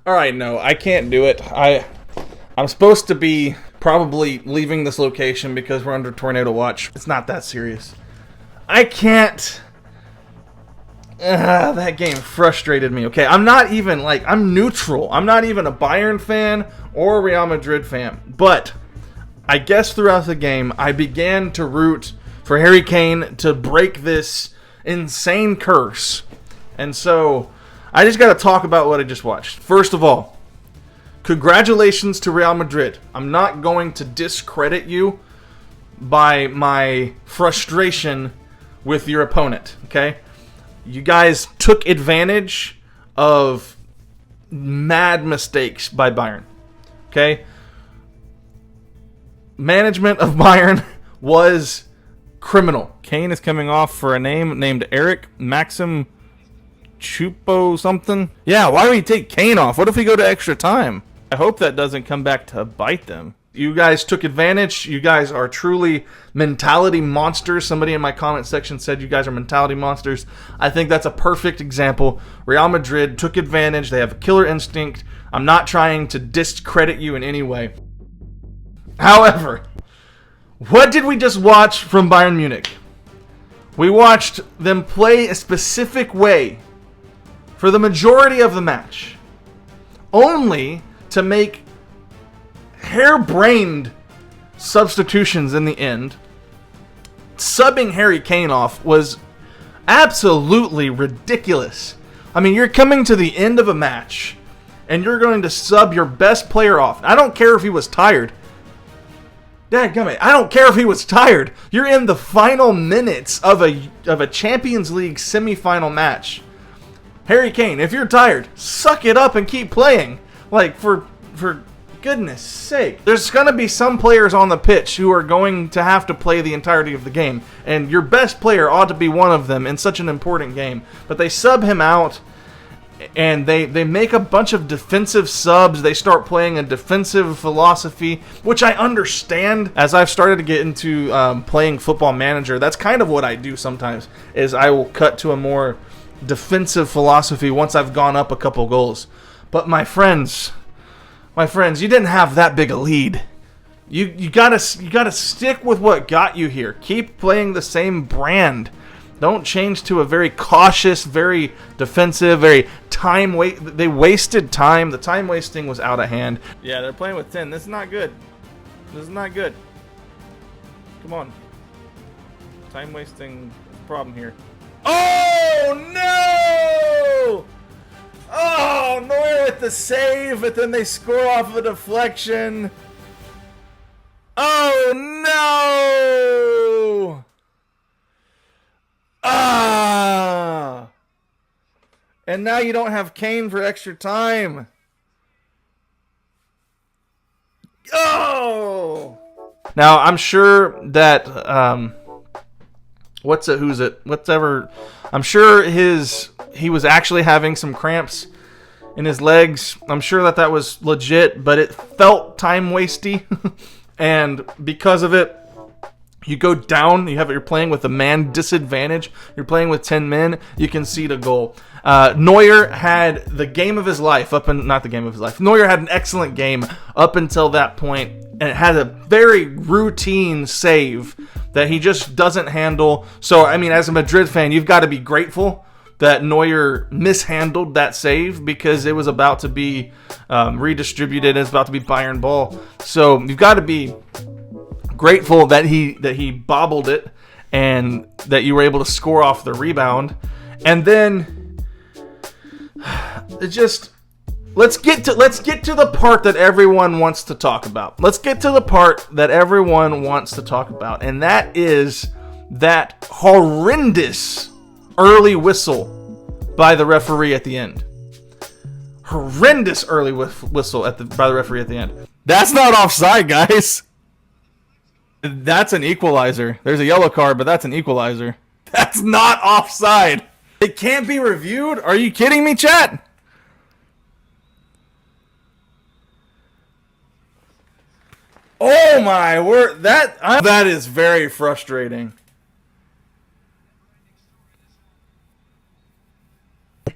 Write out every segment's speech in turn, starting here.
All right, no, I can't do it. I'm supposed to be probably leaving this location because we're under tornado watch. It's not that serious. I can't. That game frustrated me. Okay, I'm not even I'm neutral. I'm not even a Bayern fan or a Real Madrid fan. But I guess throughout the game, I began to root for Harry Kane to break this insane curse. And so I just got to talk about what I just watched. First of all, congratulations to Real Madrid. I'm not going to discredit you by my frustration with your opponent, okay? You guys took advantage of mad mistakes by Bayern, okay? Management of Bayern was criminal. Kane is coming off for a name named Eric Maxim Chupo something. Yeah, why do we take Kane off? What if we go to extra time? I hope that doesn't come back to bite them. You guys took advantage. You guys are truly mentality monsters. Somebody in my comment section said you guys are mentality monsters. I think that's a perfect example. Real Madrid took advantage. They have a killer instinct. I'm not trying to discredit you in any way. However, what did we just watch from Bayern Munich? We watched them play a specific way for the majority of the match, only to make harebrained substitutions in the end. Subbing Harry Kane off was absolutely ridiculous. I mean, you're coming to the end of a match, and you're going to sub your best player off. I don't care if he was tired. Dadgummit, I don't care if he was tired. You're in the final minutes of a Champions League semifinal match. Harry Kane, if you're tired, suck it up and keep playing. Like, for goodness sake. There's going to be some players on the pitch who are going to have to play the entirety of the game. And your best player ought to be one of them in such an important game. But they sub him out, and they make a bunch of defensive subs. They start playing a defensive philosophy, which I understand. As I've started to get into playing Football Manager, that's kind of what I do sometimes, is I will cut to a more defensive philosophy once I've gone up a couple goals. But my friends, you didn't have that big a lead. You gotta stick with what got you here. Keep playing the same brand. Don't change to a very cautious, very defensive, very they wasted time. The time wasting was out of hand. Yeah, they're playing with 10. This is not good. This is not good. Come on. Time wasting is a problem here. Oh no! Oh, Neuer with the save, but then they score off of a deflection. Oh no! And now you don't have Kane for extra time. Oh! Now, I'm sure that, I'm sure he was actually having some cramps in his legs. I'm sure that was legit, but it felt time-wasty. And because of it, you go down, you're playing with a man disadvantage, you're playing with 10 men, you concede a goal. Neuer had the game of his life, Neuer had an excellent game up until that point, and it had a very routine save that he just doesn't handle. So, I mean, as a Madrid fan, you've got to be grateful that Neuer mishandled that save, because it was about to be redistributed, it's about to be Bayern ball. So, you've got to be grateful that he bobbled it and that you were able to score off the rebound. And then let's get to the part that everyone wants to talk about. And that is that horrendous early whistle by the referee at the end. Horrendous early whistle by the referee at the end. That's not offside, guys. That's an equalizer. There's a yellow card, but that's an equalizer. That's not offside. It can't be reviewed? Are you kidding me, chat? Oh my word. That is very frustrating.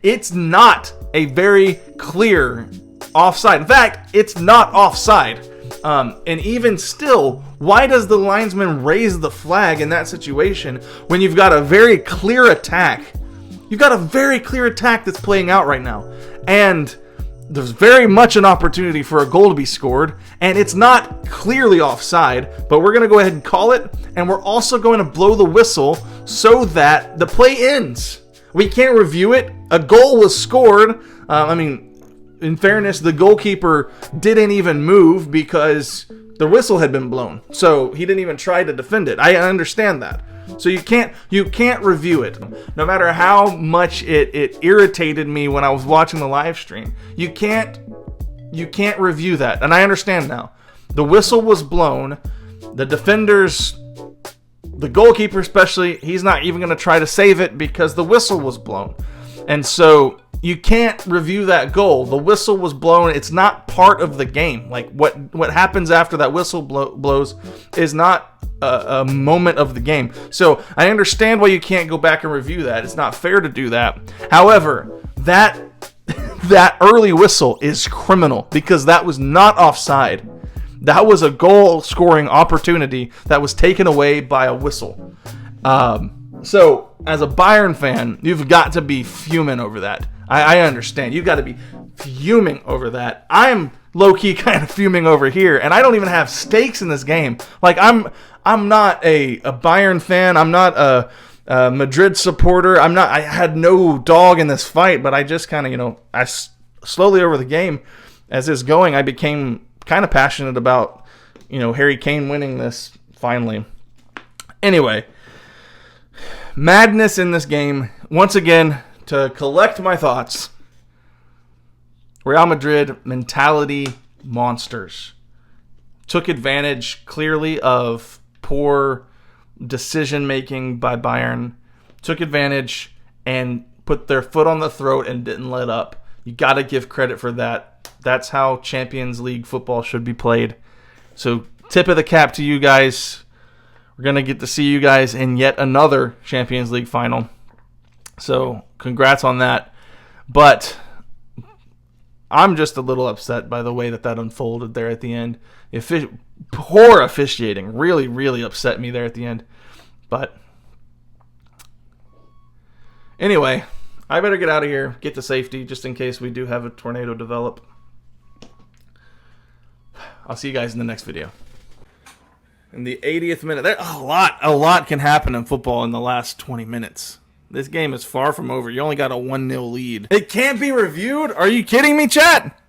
It's not a very clear offside. In fact, it's not offside. And even still, why does the linesman raise the flag in that situation when you've got a very clear attack? You've got a very clear attack that's playing out right now. And there's very much an opportunity for a goal to be scored. And it's not clearly offside, but we're going to go ahead and call it. And we're also going to blow the whistle so that the play ends. We can't review it. A goal was scored. In fairness, the goalkeeper didn't even move because the whistle had been blown. So he didn't even try to defend it. I understand that. So you can't review it. No matter how much it irritated me when I was watching the live stream. You can't review that. And I understand now. The whistle was blown. The defenders, the goalkeeper especially, he's not even going to try to save it because the whistle was blown. And so you can't review that goal. The whistle was blown. It's not part of the game. Like what happens after that whistle blows is not a moment of the game. So I understand why you can't go back and review that. It's not fair to do that. However, that early whistle is criminal because that was not offside. That was a goal scoring opportunity that was taken away by a whistle. So as a Bayern fan, you've got to be fuming over that. I understand. You've got to be fuming over that. I'm low-key kind of fuming over here, and I don't even have stakes in this game. Like, I'm not a Bayern fan. I'm not a Madrid supporter. I had no dog in this fight, but I just kind of, slowly over the game, as it's going, I became kind of passionate about, Harry Kane winning this finally. Anyway, madness in this game. Once again, to collect my thoughts, Real Madrid mentality monsters. Took advantage clearly of poor decision making by Bayern. Took advantage and put their foot on the throat and didn't let up. You got to give credit for that. That's how Champions League football should be played. So tip of the cap to you guys. We're going to get to see you guys in yet another Champions League final. So congrats on that. But I'm just a little upset by the way that unfolded there at the end. Poor officiating really, really upset me there at the end. But anyway, I better get out of here, get to safety, just in case we do have a tornado develop. I'll see you guys in the next video. In the 80th minute, a lot can happen in football in the last 20 minutes. This game is far from over. You only got a 1-0 lead. It can't be reviewed? Are you kidding me, chat?